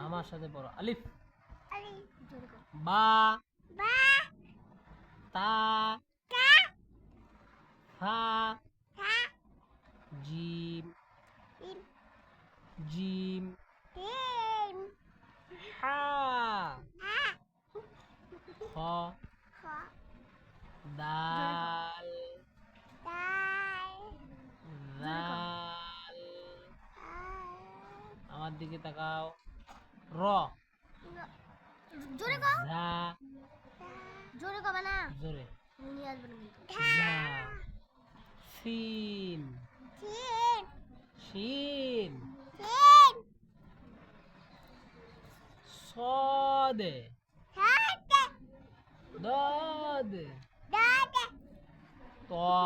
আমার সাথে পড়ো। আলিফ, আলিফ, বা, বা, তা, তা, ফা, থা, জিম, জিম, জিম, জিম, হা, হা, খ, খ, দাল, দাল, রাল, আল, আমার দিকে তাকাও, র, জোরে কও, ঝা, জোরে কও না, জোরে, নিয়ে আসবে না কিন্তু, ঝা, সিন, জিম, শিন, জিম, صاد হাতে, ضاد দাদে, طا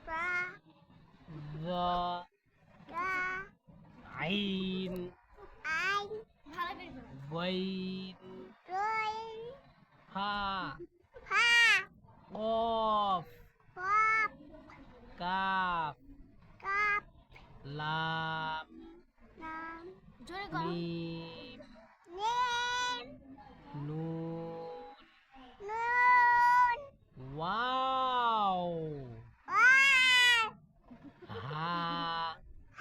পা, ظا দা, عين আইন, ভালো করে বলো, غين রই, ها ফা, قاف পপ, كاف কাপ, لام নাম, জোরে কও, ميم নেম, نون নুন, واو ওয়াও, ها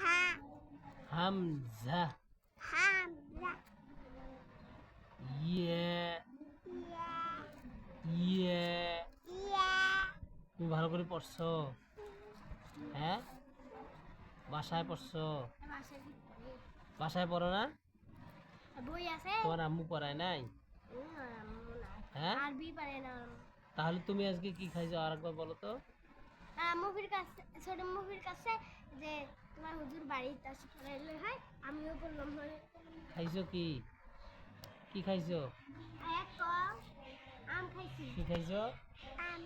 হা, همزة হামজা, ياء ইয়া, ياء ইয়া, তুমি ভালো করে পড়ছো? হ্যাঁ, বাসায় পড়ছো? বাসায় পড়ো না? বই আছে, তোমার আম্মু পড়ায় নাই? হ্যাঁ, আরবি পারে না, তাহলে তুমি আজকে কি খাইছো আরেকবার বলো তো? মুভির কাছে, ছোট মুভির কাছে যে তোমার হুজুর বাড়ি তার পড়াইলে হয়, আমিও বললাম মানে খাইছো কি? কি খাইছো? এক আম খাইছি, কি খাইছো? আম,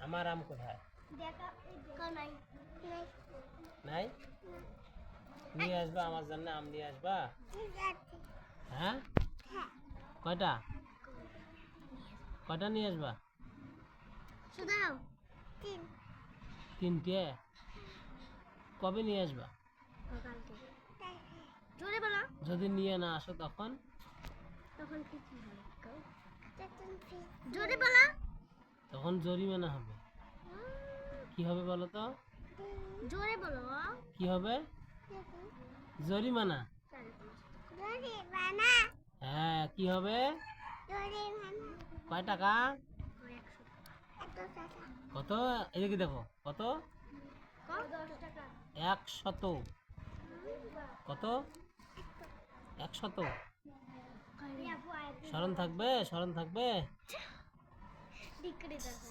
আমার আম কোথায়? দেখা নাই, নাই, নাই? নিয়ে আসবা আমার জন্য, আম নিয়ে আসবা? ঠিক আছে, হ্যাঁ, হ্যাঁ, কয়টা? কয়টা নিয়ে আসবা? শুধাও, তিন, তিনটে? কবে নিয়ে আসবা? কালকে, জোরে বলো, যদি নিয়ে না আসো তখন? তখন কিছু হবে, জোরে বলো, তখন জরিমানা হবে। কি হবে বলো তো? জোরে বলো, কি হবে? জরিমানা। জরিমানা, হ্যাঁ, কি হবে? জরিমানা, কয় টাকা? 100 টাকা, কত? এদিকে দেখো, কত? 10 টাকা, 100। কত? 100। স্মরণ থাকবে? স্মরণ থাকবে? ঠিক করে দাও।